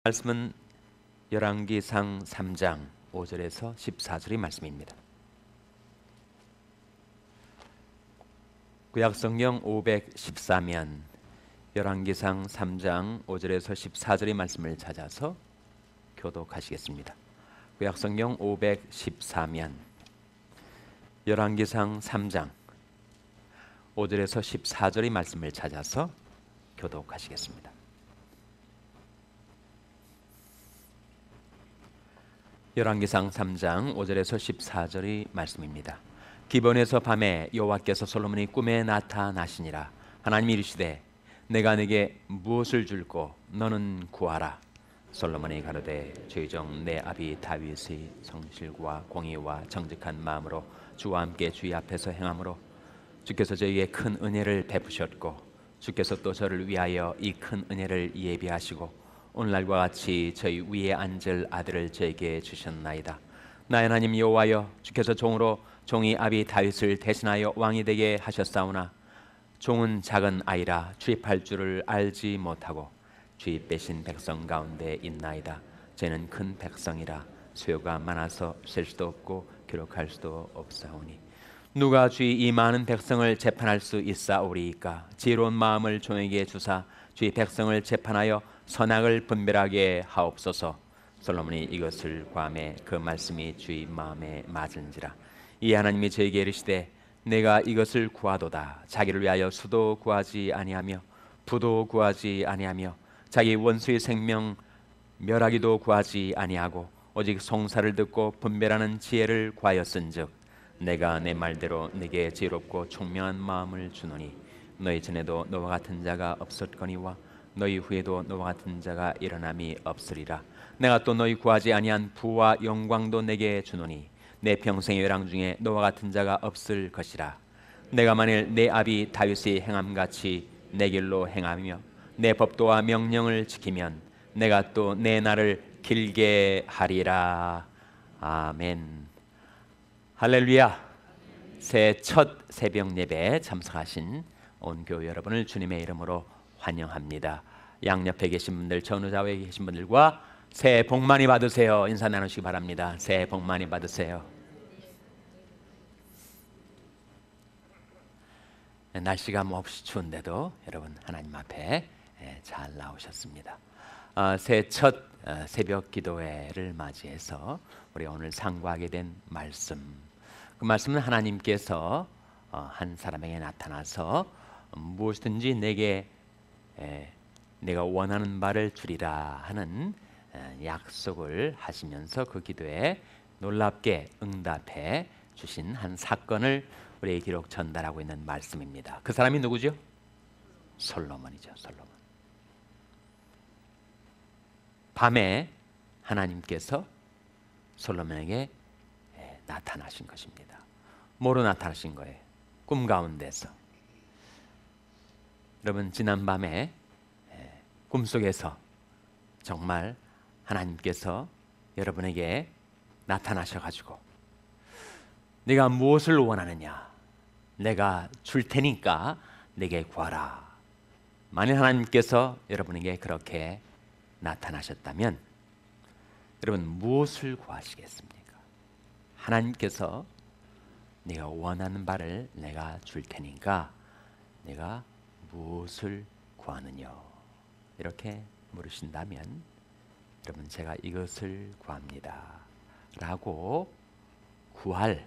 말씀은 열왕기상 3장 5절에서 14절의 말씀입니다. 구약성경 514면 열왕기상 3장 5절에서 14절의 말씀을 찾아서 교독하시겠습니다. 구약성경 514면 열왕기상 3장 5절에서 14절의 말씀을 찾아서 교독하시겠습니다. 열왕기상 3장 5절에서 14절의 말씀입니다. 기본에서 밤에 여호와께서 솔로몬이 꿈에 나타나시니라. 하나님이 이르시되 내가 네게 무엇을 줄꼬 너는 구하라. 솔로몬이 가로되 죄종 내 아비 다윗의 성실과 공의와 정직한 마음으로 주와 함께 주의 앞에서 행함으로 주께서 저에게 큰 은혜를 베푸셨고 주께서 또 저를 위하여 이 큰 은혜를 예비하시고 오늘날과 같이 저희 위에 앉을 아들을 저에게 주셨나이다. 나의 하나님 여호와여, 주께서 종으로 종이 아비 다윗을 대신하여 왕이 되게 하셨사오나 종은 작은 아이라 주입할 줄을 알지 못하고 주입 빼신 백성 가운데 있나이다. 쟤는 큰 백성이라 수요가 많아서 셀 수도 없고 기록할 수도 없사오니 누가 주의 이 많은 백성을 재판할 수 있사오리이까? 지혜로운 마음을 종에게 주사 주의 백성을 재판하여 선악을 분별하게 하옵소서. 솔로몬이 이것을 구하매 그 말씀이 주의 마음에 맞은지라. 이 하나님이 저에게 이르시되 내가 이것을 구하도다. 자기를 위하여 수도 구하지 아니하며 부도 구하지 아니하며 자기 원수의 생명 멸하기도 구하지 아니하고 오직 송사를 듣고 분별하는 지혜를 구하였은즉 내가 내 말대로 네게 지혜롭고 총명한 마음을 주노니 너희 전에도 너와 같은 자가 없었거니와 너희 후에도 너와 같은 자가 일어남이 없으리라. 내가 또 너희 구하지 아니한 부와 영광도 내게 주노니 내 평생의 열왕 중에 너와 같은 자가 없을 것이라. 내가 만일 내 아비 다윗의 행함같이 내 길로 행하며 내 법도와 명령을 지키면 내가 또 내 날을 길게 하리라. 아멘. 할렐루야. 새해 첫 새벽 예배에 참석하신 온 교회 여러분을 주님의 이름으로 환영합니다. 양옆에 계신 분들, 전우좌우에 계신 분들과 새해 복 많이 받으세요. 인사 나누시기 바랍니다. 새해 복 많이 받으세요. 날씨가 몹시 추운데도 여러분 하나님 앞에 잘 나오셨습니다. 새해 첫 새벽 기도회를 맞이해서 우리 오늘 상고하게 된 말씀, 그 말씀은 하나님께서 한 사람에게 나타나서 무엇이든지 내가 원하는 바를 주리라 하는 약속을 하시면서 그 기도에 놀랍게 응답해 주신 한 사건을 우리에게 기록 전달하고 있는 말씀입니다. 그 사람이 누구죠? 솔로몬이죠. 솔로몬. 밤에 하나님께서 솔로몬에게 나타나신 것입니다. 뭐로 나타나신 거예요? 꿈 가운데서. 여러분, 지난밤에 꿈속에서 정말 하나님께서 여러분에게 나타나셔가지고 네가 무엇을 원하느냐? 내가 줄 테니까 내게 구하라. 만일 하나님께서 여러분에게 그렇게 나타나셨다면 여러분 무엇을 구하시겠습니까? 하나님께서 네가 원하는 바를 내가 줄 테니까 네가 무엇을 구하느냐? 이렇게 물으신다면 여러분 제가 이것을 구합니다 라고 구할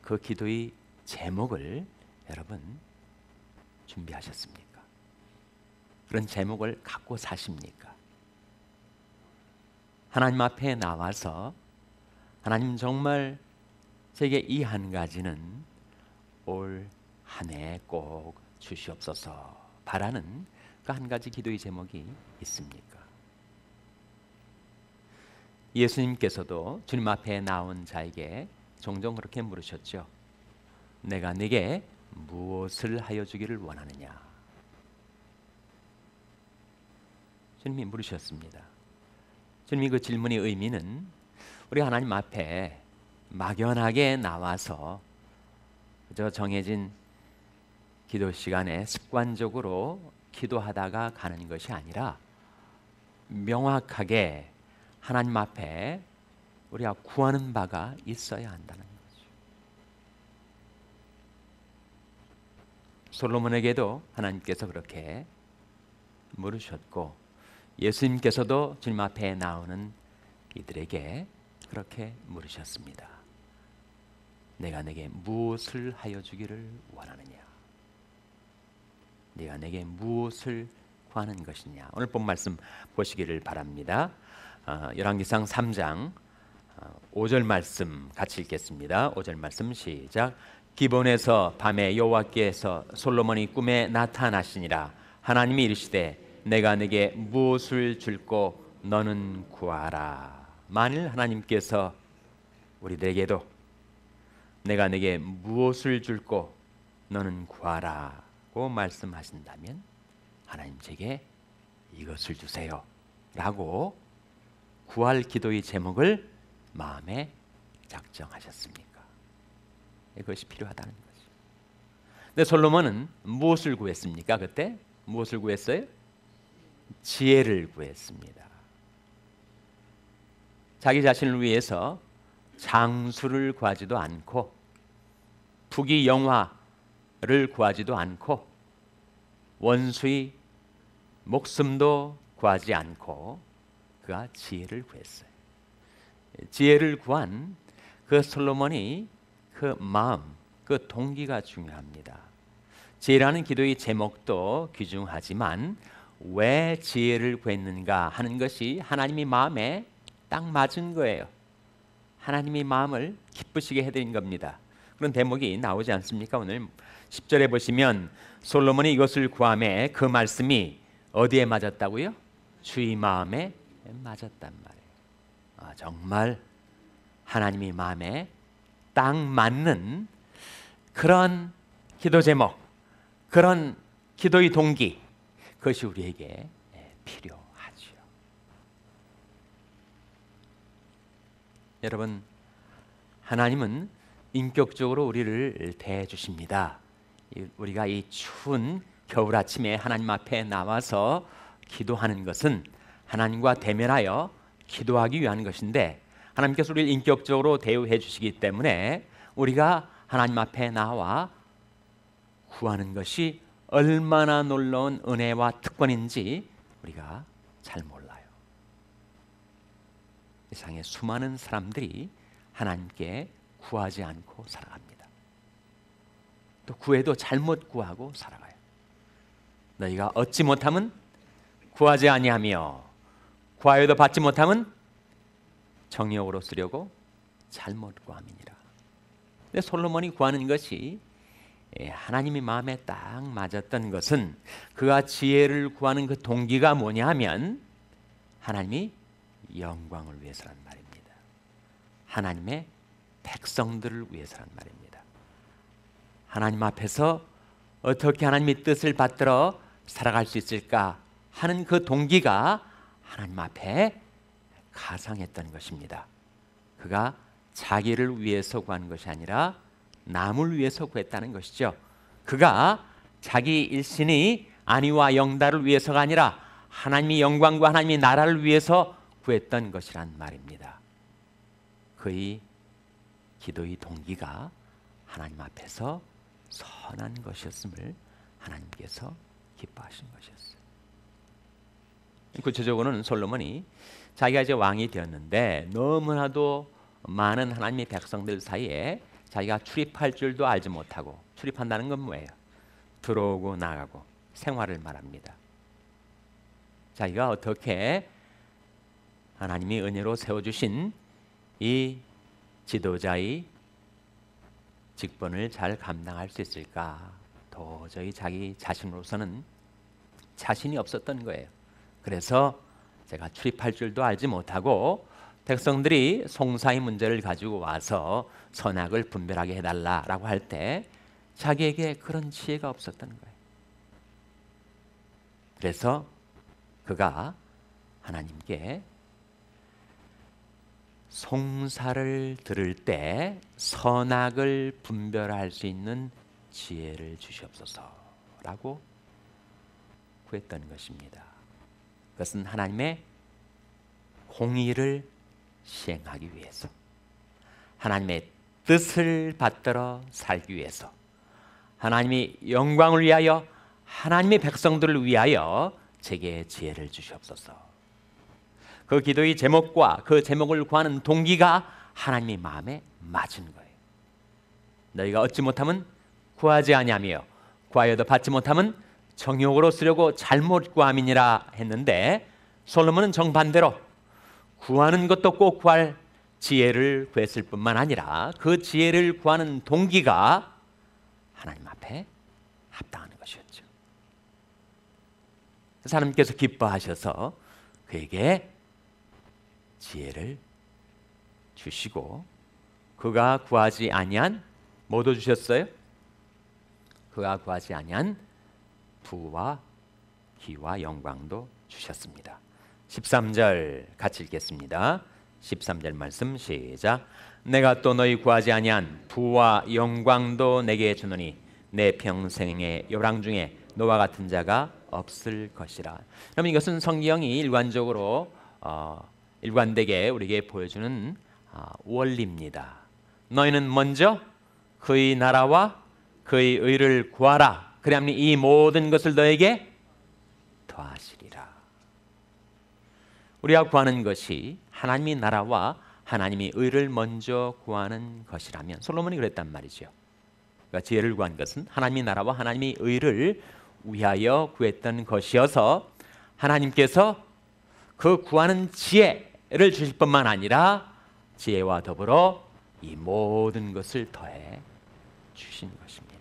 그 기도의 제목을 여러분 준비하셨습니까? 그런 제목을 갖고 사십니까? 하나님 앞에 나와서 하나님 정말 제게 이 한 가지는 올 한 해 꼭 주시옵소서 바라는 그 한 가지 기도의 제목이 있습니까? 예수님께서도 주님 앞에 나온 자에게 종종 그렇게 물으셨죠. 내가 네게 무엇을 하여 주기를 원하느냐? 주님이 물으셨습니다. 주님이 그 질문의 의미는 우리 하나님 앞에 막연하게 나와서 그저 정해진 기도 시간에 습관적으로 기도하다가 가는 것이 아니라 명확하게 하나님 앞에 우리가 구하는 바가 있어야 한다는 거죠. 솔로몬에게도 하나님께서 그렇게 물으셨고 예수님께서도 주님 앞에 나오는 이들에게 그렇게 물으셨습니다. 내가 내게 무엇을 하여 주기를 원하느냐? 네가 내게 무엇을 구하는 것이냐? 오늘 본 말씀 보시기를 바랍니다. 열왕기상 3장 5절 말씀 같이 읽겠습니다. 5절 말씀 시작. 기본에서 밤에 여호와께서 솔로몬이 꿈에 나타나시니라. 하나님이 이르시되 내가 내게 무엇을 줄고 너는 구하라. 만일 하나님께서 우리들에게도 내가 내게 무엇을 줄고 너는 구하라고 말씀하신다면 하나님 제게 이것을 주세요 라고 구할 기도의 제목을 마음에 작정하셨습니까? 그것이 필요하다는 거죠. 근데 솔로몬은 무엇을 구했습니까? 그때 무엇을 구했어요? 지혜를 구했습니다. 자기 자신을 위해서 장수를 구하지도 않고 부귀 영화를 구하지도 않고 원수의 목숨도 구하지 않고 그가 지혜를 구했어요. 지혜를 구한 그 솔로몬이 그 마음, 그 동기가 중요합니다. 지혜라는 기도의 제목도 귀중하지만 왜 지혜를 구했는가 하는 것이 하나님의 마음에 딱 맞은 거예요. 하나님의 마음을 기쁘시게 해드린 겁니다. 그런 대목이 나오지 않습니까? 오늘 10절에 보시면 솔로몬이 이것을 구하매 그 말씀이 어디에 맞았다고요? 주의 마음에 맞았단 말이에요. 정말 하나님의 마음에 딱 맞는 그런 기도 제목, 그런 기도의 동기, 그것이 우리에게 필요하죠. 여러분, 하나님은 인격적으로 우리를 대해 주십니다. 우리가 이 추운 겨울 아침에 하나님 앞에 나와서 기도하는 것은 하나님과 대면하여 기도하기 위한 것인데 하나님께서 우리를 인격적으로 대우해 주시기 때문에 우리가 하나님 앞에 나와 구하는 것이 얼마나 놀라운 은혜와 특권인지 우리가 잘 몰라요. 세상에 수많은 사람들이 하나님께 구하지 않고 살아갑니다. 또 구해도 잘못 구하고 살아가요. 너희가 얻지 못하면 구하지 아니하며 구하여도 받지 못하면 정욕으로 쓰려고 잘못 구함이니라. 근데 솔로몬이 구하는 것이 하나님의 마음에 딱 맞았던 것은 그가 지혜를 구하는 그 동기가 뭐냐 하면 하나님이 영광을 위해서란 말입니다. 하나님의 백성들을 위해서란 말입니다. 하나님 앞에서 어떻게 하나님의 뜻을 받들어 살아갈 수 있을까 하는 그 동기가 하나님 앞에 가상했던 것입니다. 그가 자기를 위해서 구한 것이 아니라 남을 위해서 구했다는 것이죠. 그가 자기 일신이 안위와 영달을 위해서가 아니라 하나님의 영광과 하나님의 나라를 위해서 구했던 것이란 말입니다. 그의 기도의 동기가 하나님 앞에서 선한 것이었음을 하나님께서 기뻐하신 것이었어요. 구체적으로는 솔로몬이 자기가 이제 왕이 되었는데 너무나도 많은 하나님의 백성들 사이에 자기가 출입할 줄도 알지 못하고, 출입한다는 건 뭐예요? 들어오고 나가고 생활을 말합니다. 자기가 어떻게 하나님이 은혜로 세워주신 이 지도자의 직분을 잘 감당할 수 있을까? 도저히 자기 자신으로서는 자신이 없었던 거예요. 그래서 제가 출입할 줄도 알지 못하고 백성들이 송사의 문제를 가지고 와서 선악을 분별하게 해달라라고 할 때 자기에게 그런 지혜가 없었던 거예요. 그래서 그가 하나님께 송사를 들을 때 선악을 분별할 수 있는 지혜를 주시옵소서라고 구했던 것입니다. 그것은 하나님의 공의를 시행하기 위해서, 하나님의 뜻을 받들어 살기 위해서, 하나님이 영광을 위하여, 하나님의 백성들을 위하여 제게 지혜를 주시옵소서. 그 기도의 제목과 그 제목을 구하는 동기가 하나님의 마음에 맞은 거예요. 너희가 얻지 못하면 구하지 아니하며 구하여도 받지 못하면 정욕으로 쓰려고 잘못 구함이니라 했는데, 솔로몬은 정반대로 구하는 것도 꼭 구할 지혜를 구했을 뿐만 아니라 그 지혜를 구하는 동기가 하나님 앞에 합당하는 것이었죠. 하나님께서 기뻐하셔서 그에게 지혜를 주시고, 그가 구하지 아니한 뭐도 주셨어요? 그가 구하지 아니한 부와 기와 영광도 주셨습니다. 13절 같이 읽겠습니다. 13절 말씀 시작. 내가 또 너희 구하지 아니한 부와 영광도 내게 주노니 내 평생의 요랑 중에 너와 같은 자가 없을 것이라. 그럼 이것은 성경이 일관되게 우리에게 보여주는 원리입니다. 너희는 먼저 그의 나라와 그의 의를 구하라. 그러면 이 모든 것을 너에게 더하시리라. 우리가 구하는 것이 하나님의 나라와 하나님의 의를 먼저 구하는 것이라면, 솔로몬이 그랬단 말이죠. 그러니까 지혜를 구한 것은 하나님의 나라와 하나님의 의를 위하여 구했던 것이어서 하나님께서 그 구하는 지혜를 주실 뿐만 아니라 지혜와 더불어 이 모든 것을 더해 주신 것입니다.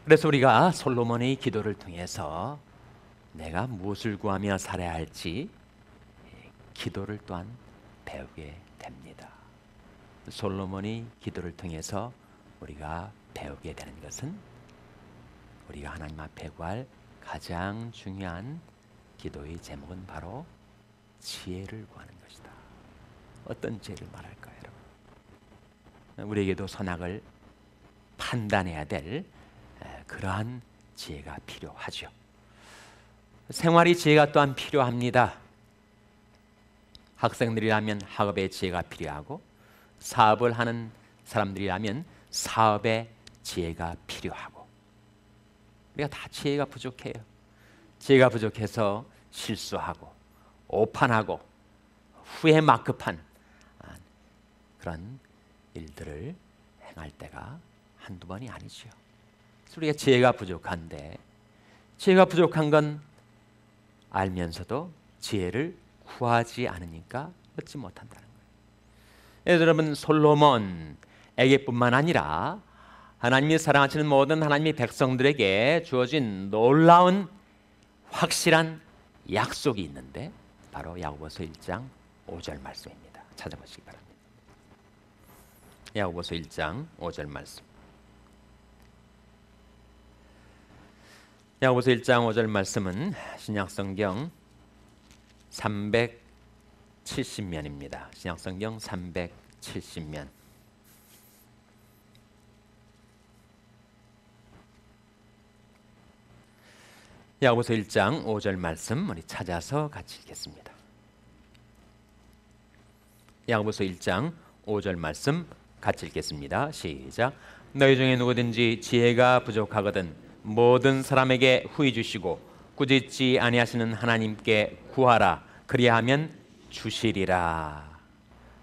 그래서 우리가 솔로몬의 기도를 통해서 내가 무엇을 구하며 살아야 할지 기도를 또한 배우게 됩니다. 솔로몬의 기도를 통해서 우리가 배우게 되는 것은 우리가 하나님 앞에 구할 가장 중요한 기도의 제목은 바로 지혜를 구하는 것이다. 어떤 지혜를 말할까요, 여러분? 우리에게도 선악을 판단해야 될 그러한 지혜가 필요하죠. 생활의 지혜가 또한 필요합니다. 학생들이라면 학업의 지혜가 필요하고, 사업을 하는 사람들이라면 사업의 지혜가 필요하고, 우리가 다 지혜가 부족해요. 지혜가 부족해서 실수하고 오판하고 후회 막급한 그런 일들을 행할 때가 한두 번이 아니죠. 우리가 지혜가 부족한데, 지혜가 부족한 건 알면서도 지혜를 구하지 않으니까 얻지 못한다는 거예요. 여러분, 솔로몬에게뿐만 아니라 하나님이 사랑하시는 모든 하나님의 백성들에게 주어진 놀라운 확실한 약속이 있는데, 바로 야고보서 1장 5절 말씀입니다. 찾아보시기 바랍니다. 야고보서 1장 5절 말씀. 야고보서 1장 5절 말씀은 신약성경 370면입니다. 신약성경 370면. 야고보서 1장 5절 말씀 우리 찾아서 같이 읽겠습니다. 야고보서 1장 5절 말씀 같이 읽겠습니다. 시작. 너희 중에 누구든지 지혜가 부족하거든 모든 사람에게 후히 주시고 꾸짖지 아니하시는 하나님께 구하라. 그리하면 주시리라.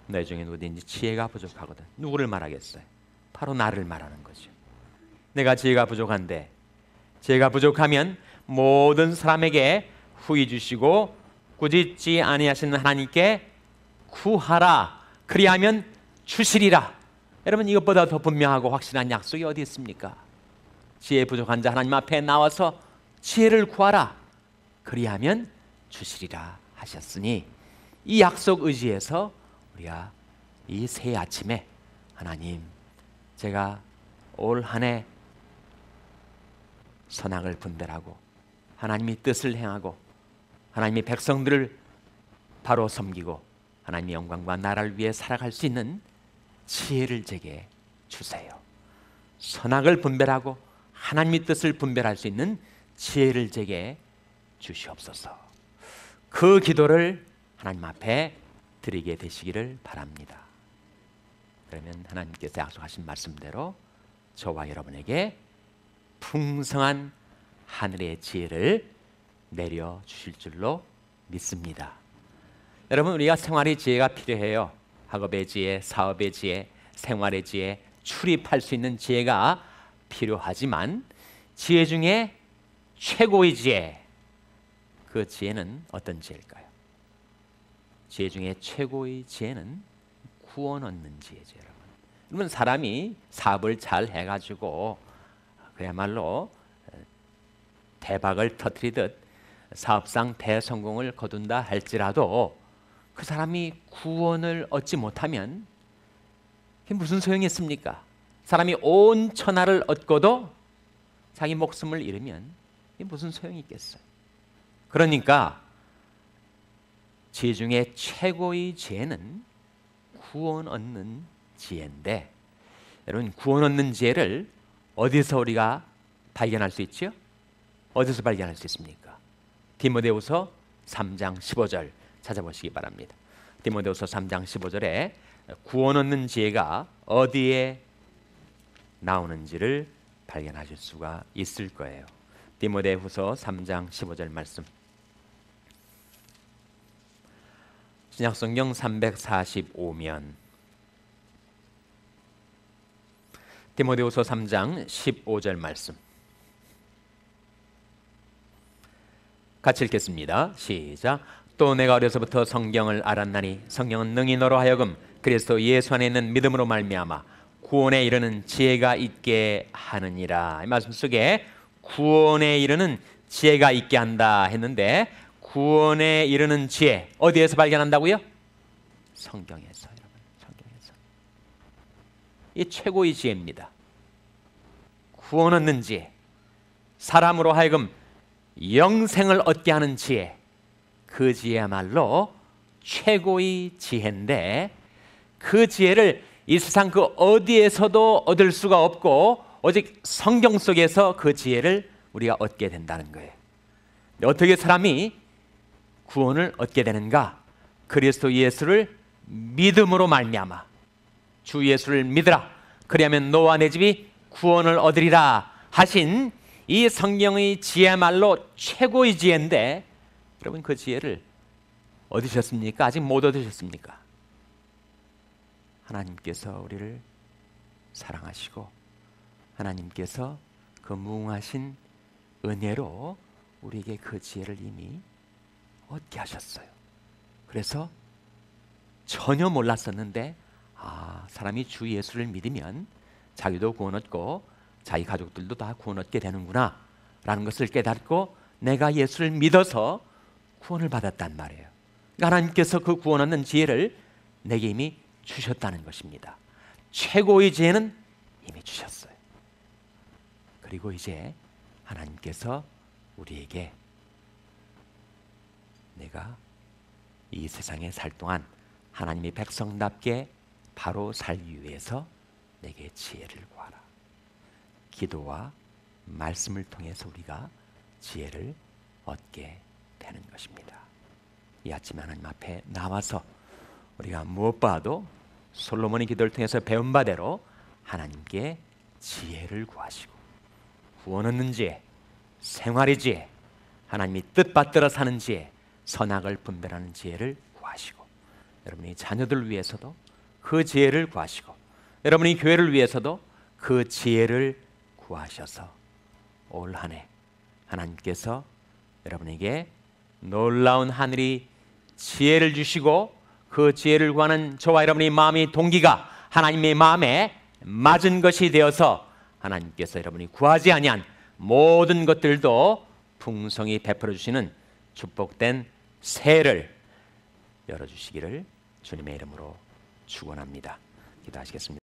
너희 중에 누구든지 지혜가 부족하거든. 누구를 말하겠어요? 바로 나를 말하는 거죠. 내가 지혜가 부족한데, 지혜가 부족하면 모든 사람에게 후히 주시고 꾸짖지 아니하시는 하나님께 구하라. 그리하면 주시리라. 여러분, 이것보다 더 분명하고 확실한 약속이 어디 있습니까? 지혜 부족한 자 하나님 앞에 나와서 지혜를 구하라. 그리하면 주시리라 하셨으니, 이 약속 의지에서 우리가 이 새 아침에 하나님, 제가 올 한 해 선악을 분별하고 하나님의 뜻을 행하고 하나님의 백성들을 바로 섬기고 하나님의 영광과 나라를 위해 살아갈 수 있는 지혜를 제게 주세요. 선악을 분별하고 하나님의 뜻을 분별할 수 있는 지혜를 제게 주시옵소서. 그 기도를 하나님 앞에 드리게 되시기를 바랍니다. 그러면 하나님께서 약속하신 말씀대로 저와 여러분에게 풍성한 하늘의 지혜를 내려주실 줄로 믿습니다. 여러분, 우리가 생활의 지혜가 필요해요. 학업의 지혜, 사업의 지혜, 생활의 지혜, 출입할 수 있는 지혜가 필요하지만 지혜 중에 최고의 지혜, 그 지혜는 어떤 지혜일까요? 지혜 중에 최고의 지혜는 구원 얻는 지혜죠. 여러분, 사람이 사업을 잘 해가지고 그야말로 대박을 터뜨리듯 사업상 대성공을 거둔다 할지라도 그 사람이 구원을 얻지 못하면 그게 무슨 소용이 있습니까? 사람이 온 천하를 얻고도 자기 목숨을 잃으면 이게 무슨 소용이 있겠어요? 그러니까 지혜 중에 최고의 지혜는 구원 얻는 지혜인데, 여러분, 구원 얻는 지혜를 어디서 우리가 발견할 수 있죠? 어디서 발견할 수 있습니까? 디모데후서 3장 15절 찾아보시기 바랍니다. 디모데후서 3장 15절에 구원 얻는 지혜가 어디에 나오는지를 발견하실 수가 있을 거예요. 디모데후서 3장 15절 말씀. 신약성경 345면 디모데후서 3장 15절 말씀 같이 읽겠습니다. 시작. 또 내가 어려서부터 성경을 알았나니 성경은 능히 너로 하여금 그리스도 예수 안에 있는 믿음으로 말미암아 구원에 이르는 지혜가 있게 하느니라. 이 말씀 속에 구원에 이르는 지혜가 있게 한다 했는데, 구원에 이르는 지혜 어디에서 발견한다고요? 성경에서. 여러분, 성경에서. 이 최고의 지혜입니다. 구원 얻는 지혜, 사람으로 하여금 영생을 얻게 하는 지혜, 그 지혜야말로 최고의 지혜인데, 그 지혜를 이 세상 그 어디에서도 얻을 수가 없고 오직 성경 속에서 그 지혜를 우리가 얻게 된다는 거예요. 어떻게 사람이 구원을 얻게 되는가? 그리스도 예수를 믿음으로 말미암아. 주 예수를 믿으라, 그리하면 너와 내 집이 구원을 얻으리라 하신 이 성경의 지혜야말로 최고의 지혜인데, 여러분, 그 지혜를 얻으셨습니까? 아직 못 얻으셨습니까? 하나님께서 우리를 사랑하시고 하나님께서 그 무궁하신 은혜로 우리에게 그 지혜를 이미 얻게 하셨어요. 그래서 전혀 몰랐었는데, 사람이 주 예수를 믿으면 자기도 구원 얻고 자기 가족들도 다 구원 얻게 되는구나 라는 것을 깨닫고 내가 예수를 믿어서 구원을 받았단 말이에요. 그러니까 하나님께서 그 구원 얻는 지혜를 내게 이미 주셨다는 것입니다. 최고의 지혜는 이미 주셨어요. 그리고 이제 하나님께서 우리에게 내가 이 세상에 살 동안 하나님의 백성답게 바로 살기 위해서 내게 지혜를 구하라. 기도와 말씀을 통해서 우리가 지혜를 얻게 되는 것입니다. 이 아침에 하나님 앞에 나와서 우리가 무엇보다도 솔로몬의 기도를 통해서 배운 바대로 하나님께 지혜를 구하시고 구원 얻는 지혜, 생활의 지혜, 하나님이 뜻받들어 사는 지혜, 선악을 분별하는 지혜를 구하시고, 여러분의 자녀들을 위해서도 그 지혜를 구하시고, 여러분의 교회를 위해서도 그 지혜를 구하셔서 올 한 해 하나님께서 여러분에게 놀라운 하늘이 지혜를 주시고, 그 지혜를 구하는 저와 여러분의 마음의 동기가 하나님의 마음에 맞은 것이 되어서 하나님께서 여러분이 구하지 아니한 모든 것들도 풍성히 베풀어 주시는 축복된 새해를 열어주시기를 주님의 이름으로 축원합니다. 기도하시겠습니다.